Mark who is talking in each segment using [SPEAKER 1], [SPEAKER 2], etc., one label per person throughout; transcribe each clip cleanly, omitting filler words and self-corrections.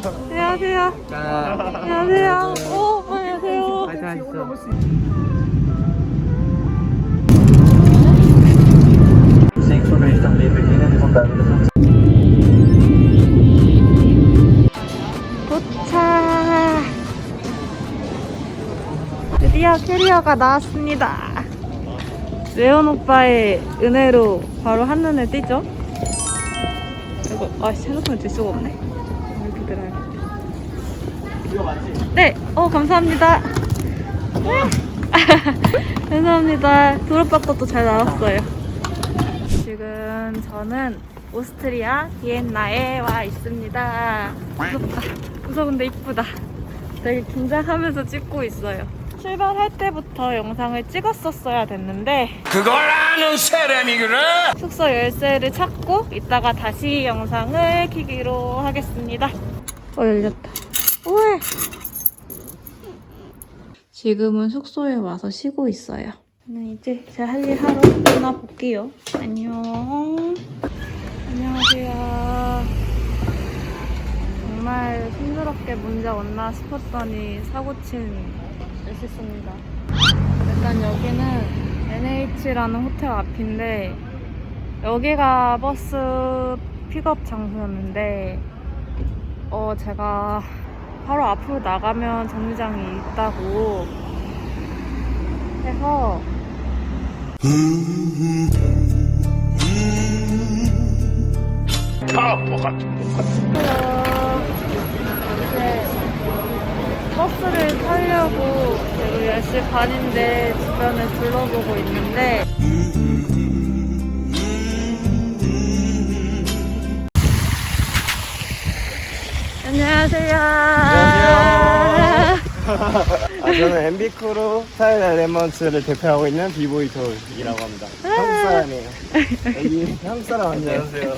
[SPEAKER 1] 안녕하세요. 안녕하세요. 오, 안녕하세요. 도착. 드디어 캐리어가 나왔습니다. 레온 오빠의 은혜로 바로 한눈에 띄죠? 이거, 핸드폰을 들 수가 없네. 이렇게 들어요. 이거 맞지? 네! 감사합니다. 감사합니다. 졸업박도 잘 나왔어요. 지금 저는 오스트리아 비엔나에 와 있습니다. 무섭다. 무서운데 이쁘다. 되게 긴장하면서 찍고 있어요. 출발할 때부터 영상을 찍었었어야 됐는데
[SPEAKER 2] 그걸 아는 사람이구나.
[SPEAKER 1] 숙소 열쇠를 찾고 이따가 다시 영상을 켜기로 하겠습니다. 열렸다. 우와. 지금은 숙소에 와서 쉬고 있어요. 저는 이제 제 할 일 하러 떠나볼게요. 안녕. 안녕하세요. 정말 힘들었게 문제 없나 싶었더니 사고친 애쉬스입니다. 일단 여기는 NH라는 호텔 앞인데 여기가 버스 픽업 장소였는데 제가 바로 앞으로 나가면 정류장이 있다고 해서
[SPEAKER 2] 바보 같은 것 같아.
[SPEAKER 1] 이제 버스를 타려고 지금 10시 반인데 주변을 둘러보고 있는데 안녕하세요.
[SPEAKER 3] 저는 MB크루 타이레먼츠를 대표하고 있는 비보이 조이라고 합니다. 한국 사람이에요. 여기 한국 사람 아니에요?
[SPEAKER 4] 안녕하세요.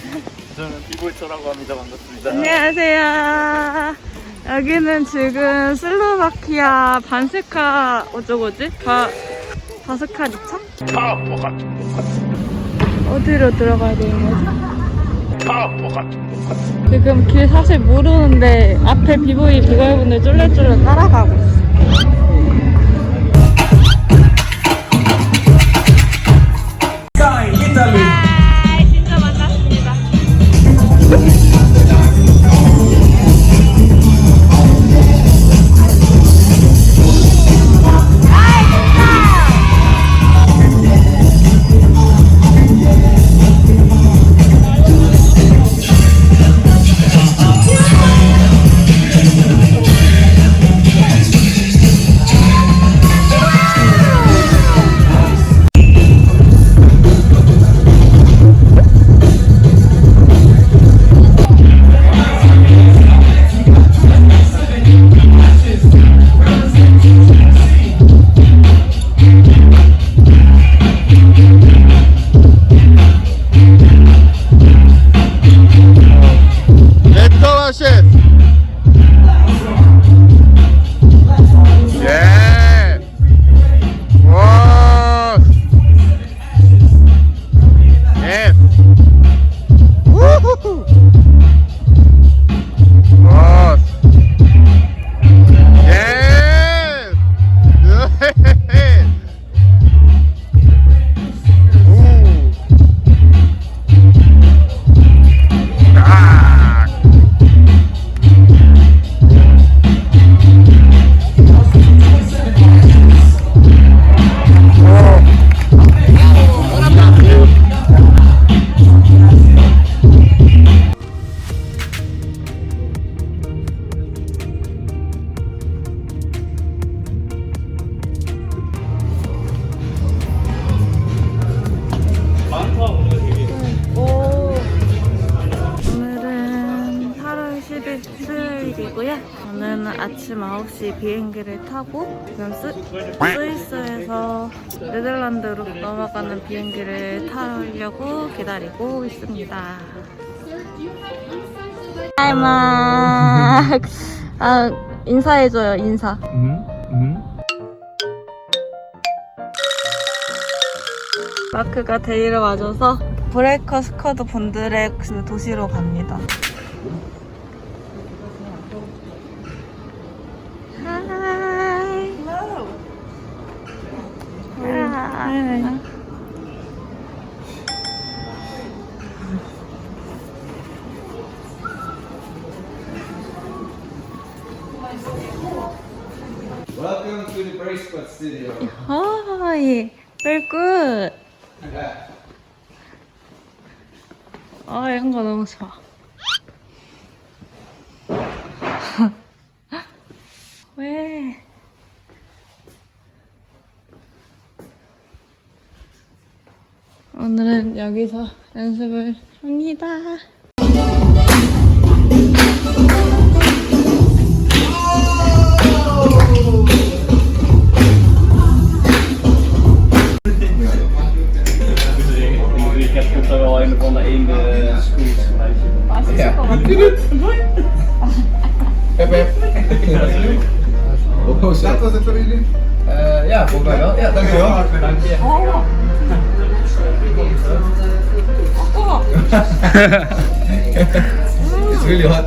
[SPEAKER 4] 저는 비보이처라고 합니다. 반갑습니다.
[SPEAKER 1] 안녕하세요. 여기는 지금 슬로바키아 반스카 어쩌고지? 바스카리차?
[SPEAKER 2] 바보 같은 것 같아.
[SPEAKER 1] 어디로 들어가야 되는 거지?
[SPEAKER 2] 바보 같은 것 같아.
[SPEAKER 1] 지금 길 사실 모르는데 앞에 비보이 비걸분들 쫄래쫄래 따라가고 있어. 진짜 만났습니다. 수요일이고요. 저는 아침 9시 비행기를 타고 지금 스위스에서 네덜란드로 넘어가는 비행기를 타려고 기다리고 있습니다. 하이막 인사해줘요. 인사. 마크가 데리러 와줘서 브레이커 스쿼드 분들의 도시로 갑니다.
[SPEAKER 3] Welcome to the Bracelet Studio.
[SPEAKER 1] Hi, very good. 이런 거 너무 좋아. 왜? 오늘은 여기서 연습을 합니다. 맛있을 것 같아.
[SPEAKER 3] Dat was het voor jullie? Ja, volgens mij wel. Ja, dankjewel. Dank je. It's really hot.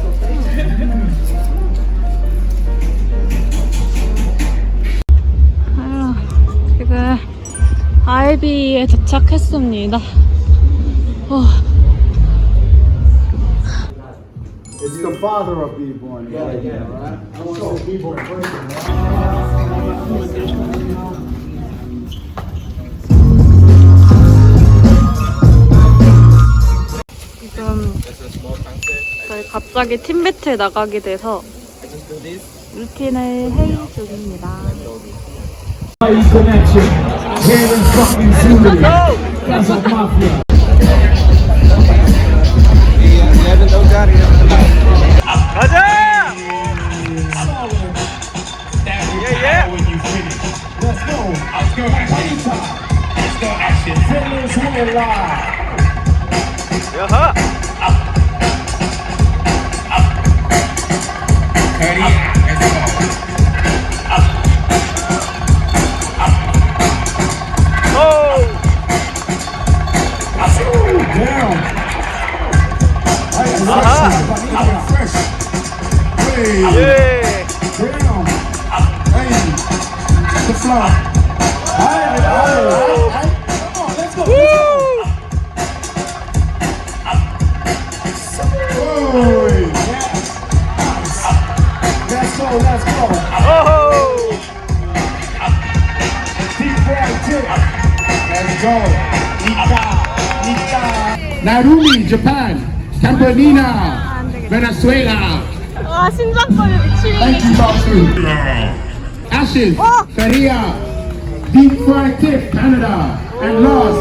[SPEAKER 1] 지금 알비에 도착했습니다.
[SPEAKER 5] It's the father of B-Boy. Yeah. Alright? I want to say B-Boy first.
[SPEAKER 1] 지금 저희 갑자기 팀 배틀 나가게 돼서 루틴을 회의 중입니다.
[SPEAKER 5] Narumi, Japan. Campanina, Venezuela.
[SPEAKER 1] 와 심장거리 미치겠네.
[SPEAKER 5] Thank you, Basu. Ashes, Korea. Deep Fried Tip, Canada. And Lost.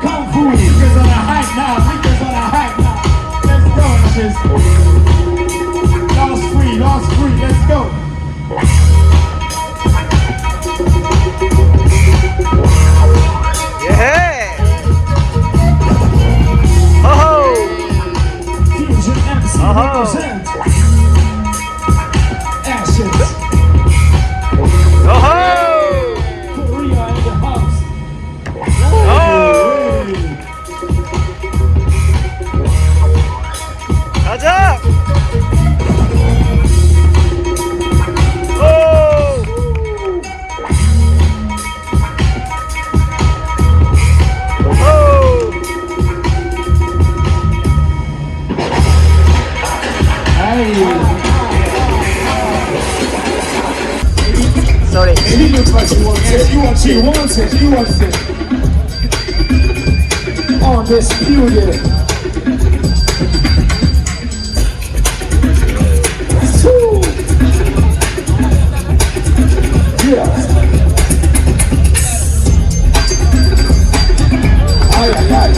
[SPEAKER 5] Kung Fu. We're on a hike now. We're on a hike now. Let's go, Ashes. Last three. Let's go. 퓨전엠씨 represent Ashes. Korea in the house.
[SPEAKER 3] 가자! Sorry.
[SPEAKER 5] He looks like she wants it. She wants it. Undisputed. Woo. Yeah. Ay, ay, ay.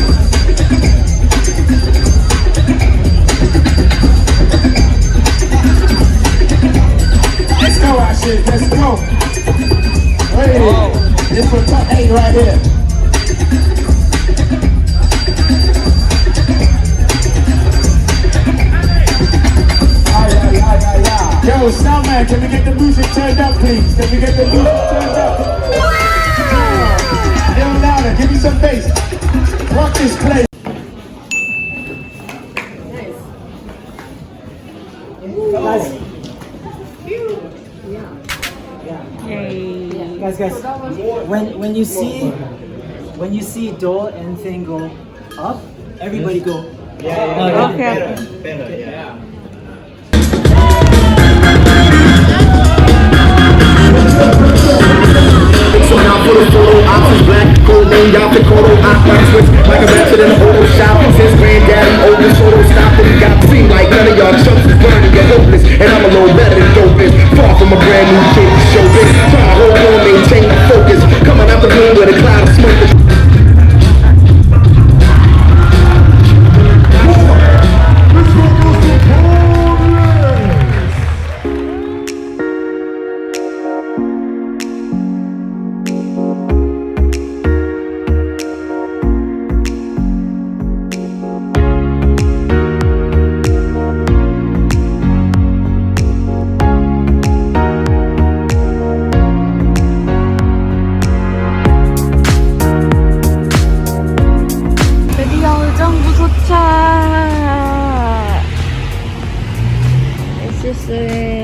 [SPEAKER 5] Let's go, Ashes. Let's go. Hey, this for top 8 right here. Yo, Soundman, can we get the music turned up, please? Can we get the music turned up? A little louder, give me some bass. Rock this place.
[SPEAKER 6] Guys, when you see do and thing go
[SPEAKER 3] Up. Everybody go. Yeah.
[SPEAKER 1] Okay.
[SPEAKER 3] Better. Yeah.
[SPEAKER 5] So now for the photo ops is black, cold name, y'all pick photo op, like switch, like a ratchet in a photo shop. Since granddaddy old photo stopped and got seen like none of y'all chumps is burning, you're hopeless. And I'm a little better than dopeless, far from a brand new kid to show this. Trying to hold on, maintain the focus, coming out the room with a cloud of smoke.
[SPEAKER 1] 드디어 의정부 도착! 애쉬스의